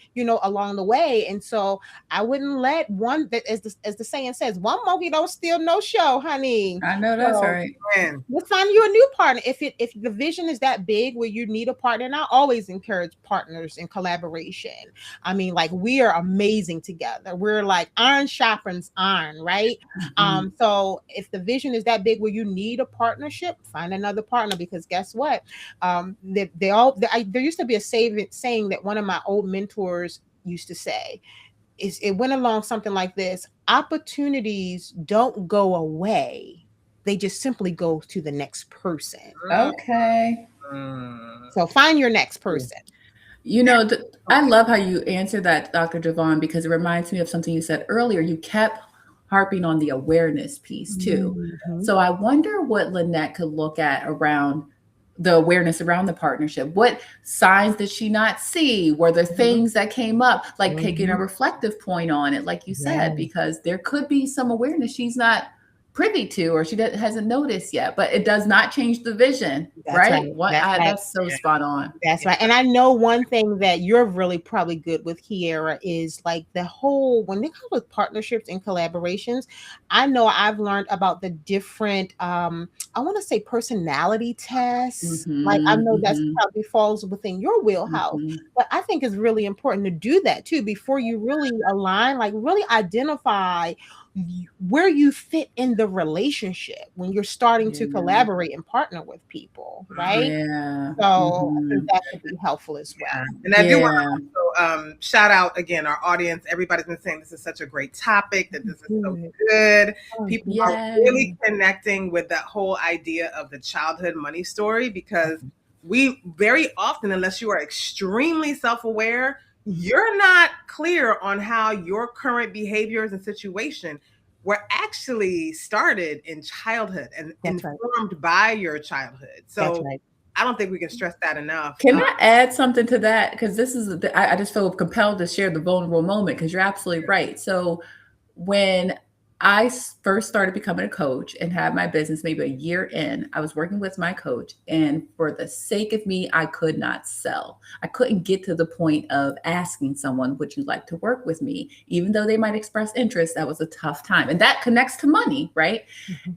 along the way. And so I wouldn't let one, that as the saying says, one monkey don't steal no show, honey. I know that's right. Let's find you a new partner. If the vision is that big where you need a partner, and I always encourage partners in collaboration. I mean, like we are amazing together. We're like iron sharpens iron, right? So if the vision is that big where you need a partnership, find another partner, because guess what? There used to be a saying that one of my old mentors used to say. It went along something like this: opportunities don't go away. They just simply go to the next person. Okay. So find your next person. You know, I love how you answer that, Dr. Javon, because it reminds me of something you said earlier. You kept harping on the awareness piece too. Mhm. So I wonder what Lynette could look at around the awareness around the partnership. What signs did she not see? Were there things that came up, like taking a reflective point on it, like you said, Yes. because there could be some awareness she's not privy to or she hasn't noticed yet, but it does not change the vision, That's right? right. That's right. That's so spot on. That's right. And I know one thing that you're really probably good with, Kiera, is like the whole, when it comes with partnerships and collaborations, I know I've learned about the different, I want to say personality tests. Like I know that's probably falls within your wheelhouse, but I think it's really important to do that too before you really align, like really identify where you fit in the relationship when you're starting to collaborate and partner with people, right? Yeah. So I think that could be helpful as well. And I do want to also shout out again our audience. Everybody's been saying this is such a great topic, that this is so good. People are really connecting with that whole idea of the childhood money story, because we very often, unless you are extremely self-aware, you're not clear on how your current behaviors and situation were actually started in childhood and informed by your childhood. So I don't think we can stress that enough. Can I add something to that? Because this is, I just feel compelled to share the vulnerable moment, because you're absolutely right. So when I first started becoming a coach and had my business maybe a year in, I was working with my coach, and for the sake of me, I could not sell. I couldn't get to the point of asking someone, would you like to work with me? Even though they might express interest, that was a tough time. And that connects to money, right?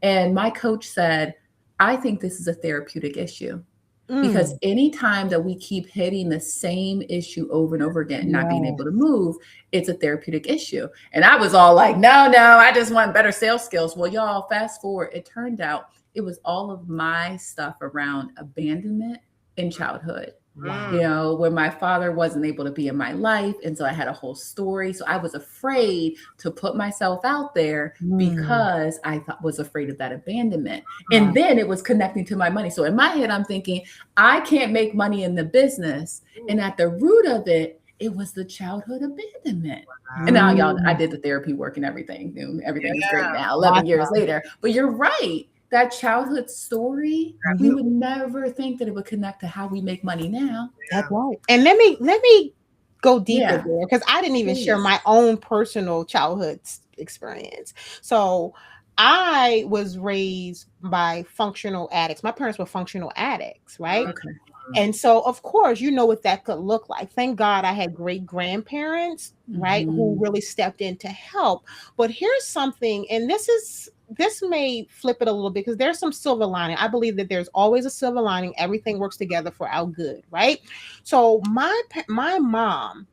And my coach said, I think this is a therapeutic issue. Because anytime that we keep hitting the same issue over and over again, not being able to move, it's a therapeutic issue. And I was all like, no, I just want better sales skills. Well, y'all, fast forward, it turned out it was all of my stuff around abandonment in childhood. You know, when my father wasn't able to be in my life. And so I had a whole story. So I was afraid to put myself out there because I was afraid of that abandonment. And then it was connecting to my money. So in my head, I'm thinking, I can't make money in the business. And at the root of it, it was the childhood abandonment. And now, y'all, I did the therapy work and everything. Everything is great now, 11 years later. But you're right. That childhood story, we would never think that it would connect to how we make money now. That's right. And let me go deeper there, because I didn't even share my own personal childhood experience. So I was raised by functional addicts. My parents were functional addicts, right? Okay. And so, of course, you know what that could look like. Thank God I had great grandparents, right, who really stepped in to help. But here's something, and this may flip it a little bit, because there's some silver lining. I believe that there's always a silver lining. Everything works together for our good, right? So my mom,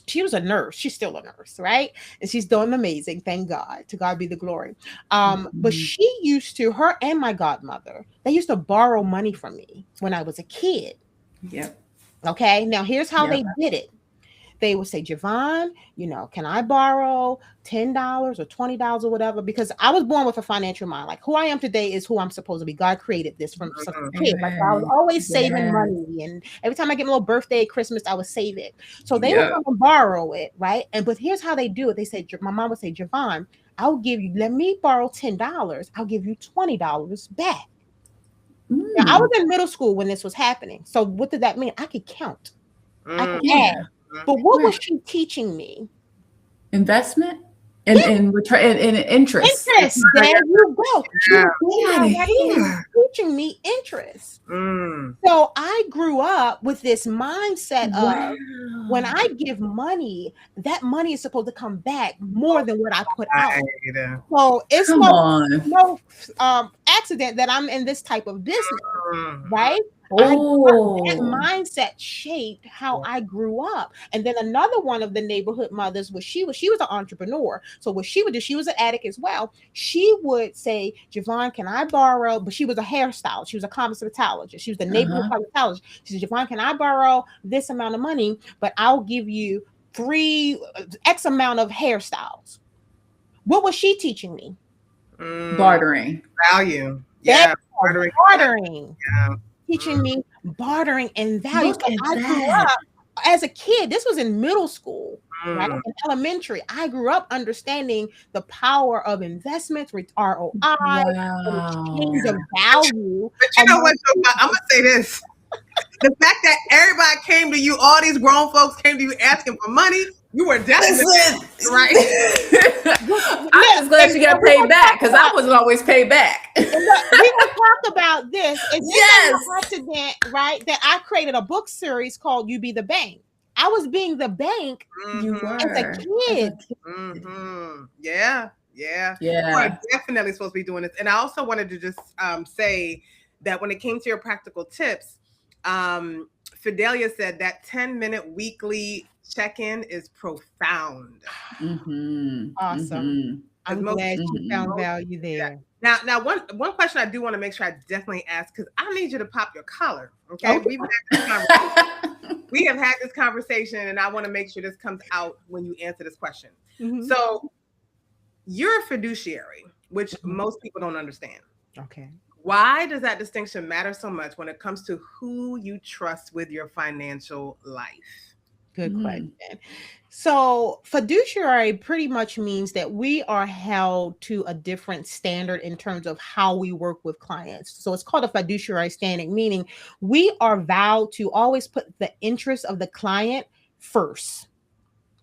she was a nurse. She's still a nurse, right? And she's doing amazing. Thank God. To God be the glory. But she used to, her and my godmother, they used to borrow money from me when I was a kid. Yep. Okay. Now here's how they did it. They would say, Javon, you know, can I borrow $10 or $20 or whatever? Because I was born with a financial mind. Like, who I am today is who I'm supposed to be. God created this from some kid. Like, I was always saving money. And every time I get a little birthday, Christmas, I would save it. So they would come and borrow it, right? But here's how they do it. They said, my mom would say, Javon, let me borrow $10. I'll give you $20 back. Now, I was in middle school when this was happening. So what did that mean? I could count. I could add. But what was she teaching me? Investment and return and interest. Interest. There you go. She was teaching me interest. So I grew up with this mindset of when I give money, that money is supposed to come back more than what I put out. So it's no accident that I'm in this type of business, right? That mindset shaped how I grew up. And then another one of the neighborhood mothers she was an entrepreneur. So what she would do, she was an addict as well. She would say, Javon, can I borrow? But she was a hairstylist. She was a cosmetologist. She was the neighborhood cosmetologist. She said, Javon, can I borrow this amount of money? But I'll give you X amount of hairstyles. What was she teaching me? Bartering. Value. Yeah. Bartering. Yeah. Teaching me bartering and value. Look So at I grew that. up as a kid. This was in middle school, right? Mm. In elementary. I grew up understanding the power of investments, ROI, and exchange Wow. of value. But you know what? So I'm gonna say this. The fact that everybody came to you, all these grown folks came to you asking for money, you were definitely right. I'm just glad you got paid back because I wasn't always paid back. We're going to talk about this. It's Yes. no accident, right, that I created a book series called You Be the Bank. I was being the bank You Mhm. were as a kid. Mhm. Yeah. Yeah. You Yeah. are definitely supposed to be doing this. And I also wanted to just say that when it came to your practical tips, Fidelia said that 10-minute weekly check-in is profound. Mm-hmm. Awesome. Mm-hmm. I'm glad you found value there. Now, one question I do want to make sure I definitely ask, because I need you to pop your collar. Okay. Okay. We have had this conversation, and I want to make sure this comes out when you answer this question. Mhm. So you're a fiduciary, which most people don't understand. Okay. Why does that distinction matter so much when it comes to who you trust with your financial life? Good question. So, fiduciary pretty much means that we are held to a different standard in terms of how we work with clients. So, it's called a fiduciary standing, meaning we are vowed to always put the interest of the client first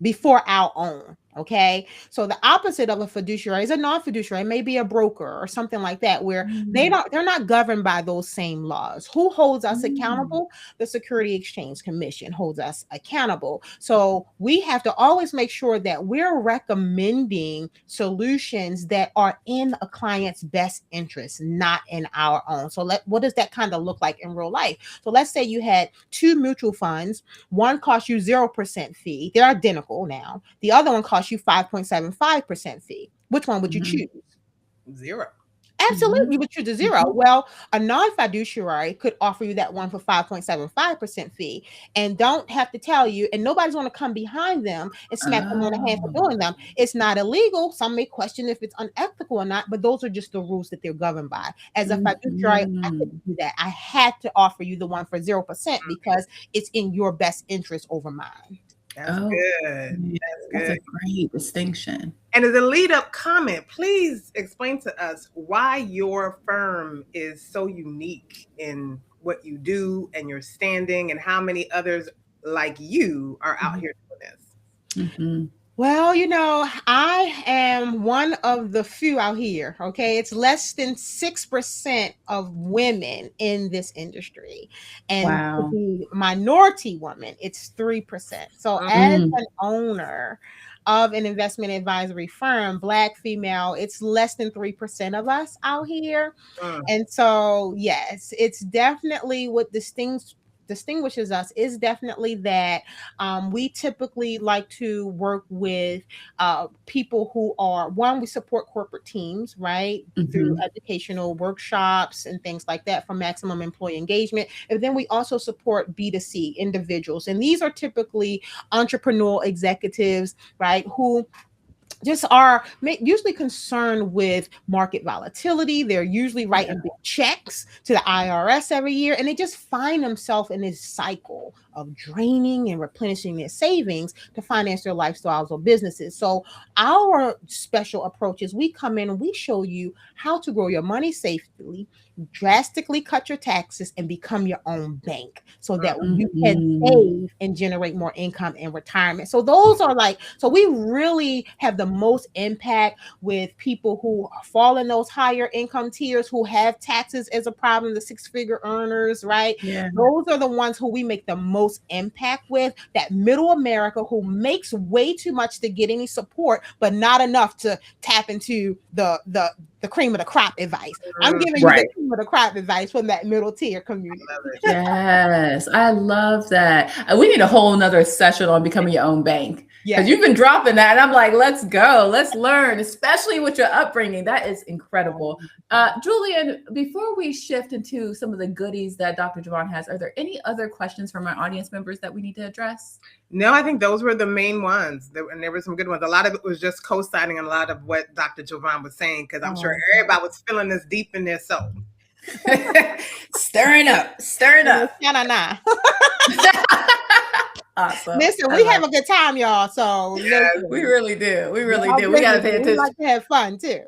before our own. Okay. So the opposite of a fiduciary is a non-fiduciary, maybe a broker or something like that, where they're not governed by those same laws. Who holds us accountable? The Security Exchange Commission holds us accountable. So we have to always make sure that we're recommending solutions that are in a client's best interest, not in our own. So what does that kind of look like in real life? So let's say you had two mutual funds. One costs you 0% fee. They're identical now. The other one costs you 5.75% fee. Which one would you choose? Zero. Absolutely, you would choose a zero. Well, a non-fiduciary could offer you that one for 5.75% fee and don't have to tell you, and nobody's going to come behind them and smack them on the hand for doing them. It's not illegal. Some may question if it's unethical or not, but those are just the rules that they're governed by. As a fiduciary, I couldn't do that. I had to offer you the one for 0% because it's in your best interest over mine. That's good. That's a great distinction. And as a lead-up comment, please explain to us why your firm is so unique in what you do and your standing, and how many others like you are out here doing this. Well, I am one of the few out here. Okay. It's less than 6% of women in this industry. And to be minority woman, it's 3%. So as an owner of an investment advisory firm, Black, female, it's less than 3% of us out here. And so, yes, it's definitely what distinguishes us is definitely that we typically like to work with people who are, one, we support corporate teams, right, through educational workshops and things like that for maximum employee engagement. And then we also support B2C individuals. And these are typically entrepreneurial executives, right, who just are usually concerned with market volatility. They're usually writing big checks to the IRS every year, and they just find themselves in this cycle of draining and replenishing their savings to finance their lifestyles or businesses. So our special approach is we come in and we show you how to grow your money safely, drastically cut your taxes, and become your own bank so that you can save and generate more income in retirement. So those are so we really have the most impact with people who fall in those higher income tiers, who have taxes as a problem, the 6-figure earners, right? Yeah. Those are the ones who we make the most impact with, that middle America who makes way too much to get any support, but not enough to tap into the cream of the crop advice. I'm giving you the cream of the crop advice from that middle tier community. Yes, I love that. We need a whole nother session on becoming your own bank. Because you've been dropping that. And I'm like, let's go. Let's learn, especially with your upbringing. That is incredible. Julian, before we shift into some of the goodies that Dr. Javon has, are there any other questions from our audience members that we need to address? No, I think those were the main ones. And there were some good ones. A lot of it was just co-signing a lot of what Dr. Javon was saying, because I'm sure everybody was feeling this deep in their soul. Stirring up. Awesome. Listen, we have a good time, y'all. So Yes. we really do. We really do. We got to pay attention. We like to have fun too.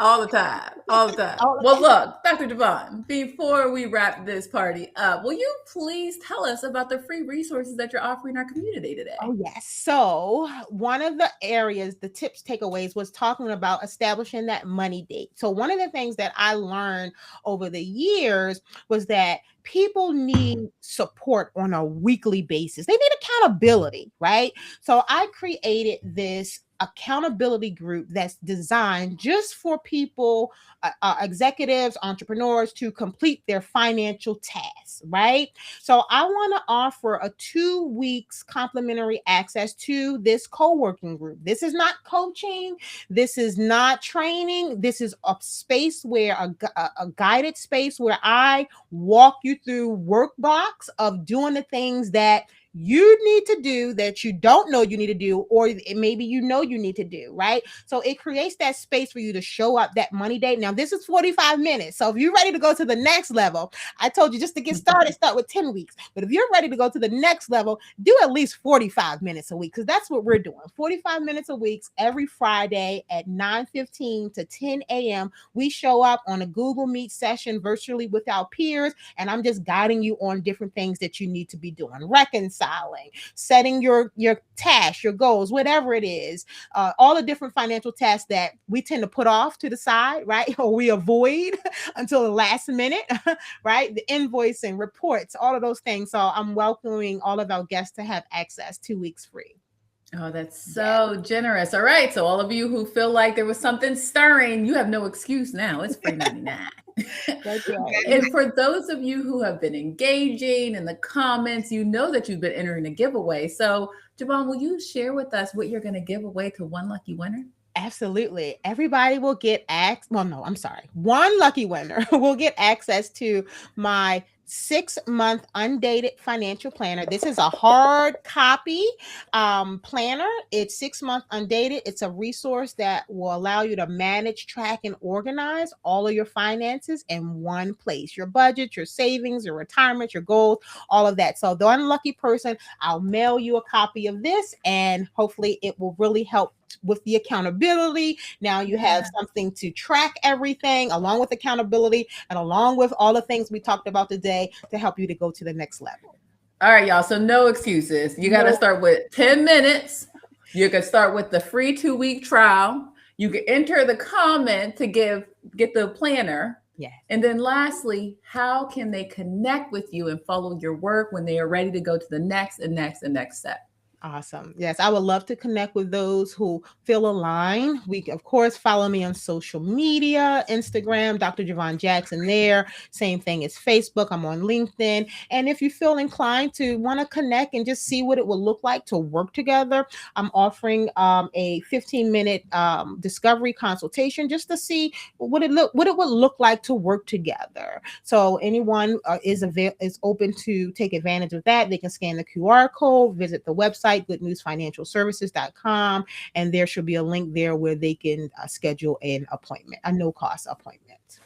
All the time. Well, look, Dr. Javon, before we wrap this party up, will you please tell us about the free resources that you're offering our community today? Oh, yes. So one of the areas, the tips, takeaways was talking about establishing that money date. So one of the things that I learned over the years was that people need support on a weekly basis. They need accountability, right? So I created this accountability group that's designed just for people, executives, entrepreneurs, to complete their financial tasks, right? So I want to offer a 2 weeks complimentary access to this co-working group. This is not coaching. This is not training. This is a space where a guided space where I walk you through workblocks of doing the things that you need to do that you don't know you need to do, or maybe you know you need to do, right? So it creates that space for you to show up that money date. Now, this is 45 minutes. So if you're ready to go to the next level, I told you just to get started, start with 10 weeks. But if you're ready to go to the next level, do at least 45 minutes a week, because that's what we're doing. 45 minutes a week every Friday at 9:15 to 10 a.m. We show up on a Google Meet session virtually with our peers, and I'm just guiding you on different things that you need to be doing. Setting your tasks, your goals, whatever it is, all the different financial tasks that we tend to put off to the side, right? Or we avoid until the last minute, right? The invoicing, reports, all of those things. So I'm welcoming all of our guests to have access 2 weeks free. Oh, that's so generous. All right. So all of you who feel like there was something stirring, you have no excuse now. It's free 99. That's right. And for those of you who have been engaging in the comments, you know that you've been entering a giveaway. So Javon, will you share with us what you're going to give away to one lucky winner? Absolutely. Everybody will get one lucky winner will get access to my 6-month undated financial planner. This is a hard copy planner. It's 6-month undated. It's a resource that will allow you to manage, track, and organize all of your finances in one place. Your budget, your savings, your retirement, your goals, all of that. So the unlucky person, I'll mail you a copy of this, and hopefully it will really help with the accountability. Now you have something to track everything along with accountability and along with all the things we talked about today to help you to go to the next level. All right, y'all. So no excuses. You got to start with 10 minutes. You can start with the free 2-week trial. You can enter the comment to get the planner. Yeah. And then lastly, how can they connect with you and follow your work when they are ready to go to the next step? Awesome. Yes, I would love to connect with those who feel aligned. We, of course, follow me on social media, Instagram, Dr. Javon Jackson there. Same thing as Facebook. I'm on LinkedIn. And if you feel inclined to want to connect and just see what it will look like to work together, I'm offering a 15-minute discovery consultation just to see what it would look like to work together. So anyone is open to take advantage of that. They can scan the QR code, visit the website, goodnewsfinancialservices.com, and there should be a link there where they can schedule an appointment, a no-cost appointment.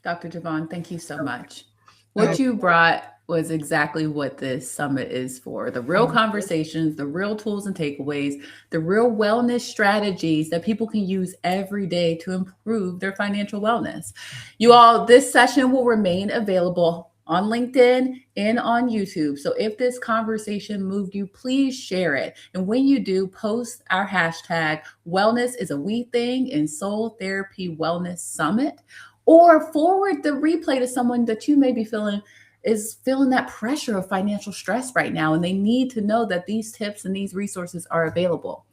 Dr. Javon, thank you so much. What you brought was exactly what this summit is for. The real conversations, the real tools and takeaways, the real wellness strategies that people can use every day to improve their financial wellness. You all, this session will remain available on LinkedIn and on YouTube. So if this conversation moved you, please share it. And when you do, post our hashtag wellness is a we thing in Soul Therapy Wellness Summit, or forward the replay to someone that you may be feeling that pressure of financial stress right now, and they need to know that these tips and these resources are available.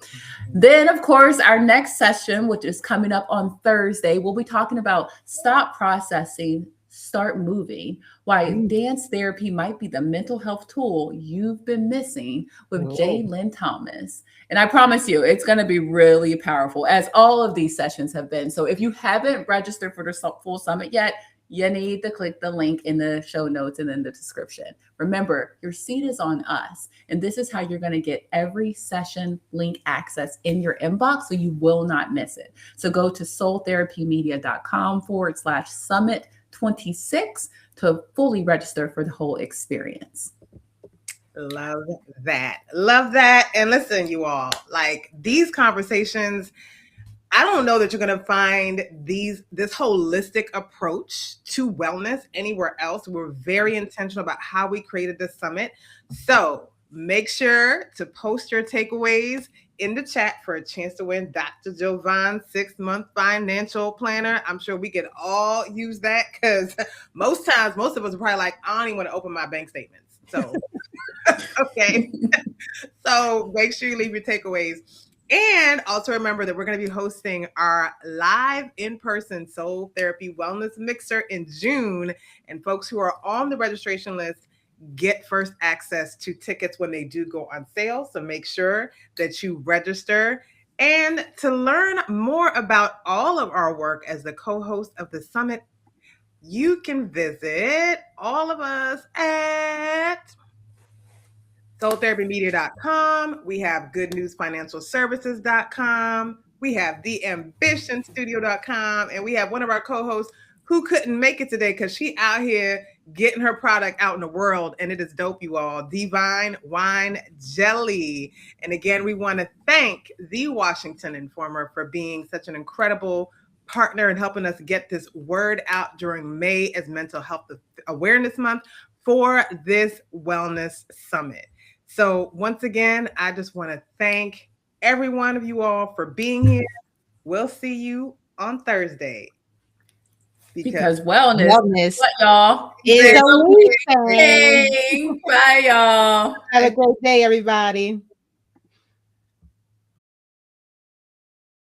Then, of course, our next session, which is coming up on Thursday, we'll be talking about stop processing, start moving. Why dance therapy might be the mental health tool you've been missing with J. Lynn Thomas. And I promise you, it's going to be really powerful, as all of these sessions have been. So if you haven't registered for the full summit yet, you need to click the link in the show notes and in the description. Remember, your seat is on us. And this is how you're going to get every session link access in your inbox so you will not miss it. So go to soultherapymedia.com/summit26 to fully register for the whole experience. Love that. Love that. And listen, you all, like these conversations, I don't know that you're going to find this holistic approach to wellness anywhere else. We're very intentional about how we created this summit. So make sure to post your takeaways in the chat for a chance to win Dr. Jovan's 6-month financial planner. I'm sure we could all use that because most times, most of us are probably like, I don't even want to open my bank statements. So, okay. So make sure you leave your takeaways. And also remember that we're going to be hosting our live in-person Soul Therapy Wellness Mixer in June. And folks who are on the registration list get first access to tickets when they do go on sale. So make sure that you register. And to learn more about all of our work as the co-host of the summit, you can visit all of us at soultherapymedia.com. We have goodnewsfinancialservices.com. We have theambitionstudio.com. And we have one of our co-hosts who couldn't make it today because she out here getting her product out in the world. And it is dope, you all. Divine Wine Jelly. And again, we want to thank the Washington Informer for being such an incredible partner and helping us get this word out during May as Mental Health Awareness Month for this wellness summit. So once again, I just want to thank every one of you all for being here. We'll see you on Thursday. Because wellness what, y'all? Is a weekend. Bye, y'all. Have a great day, everybody.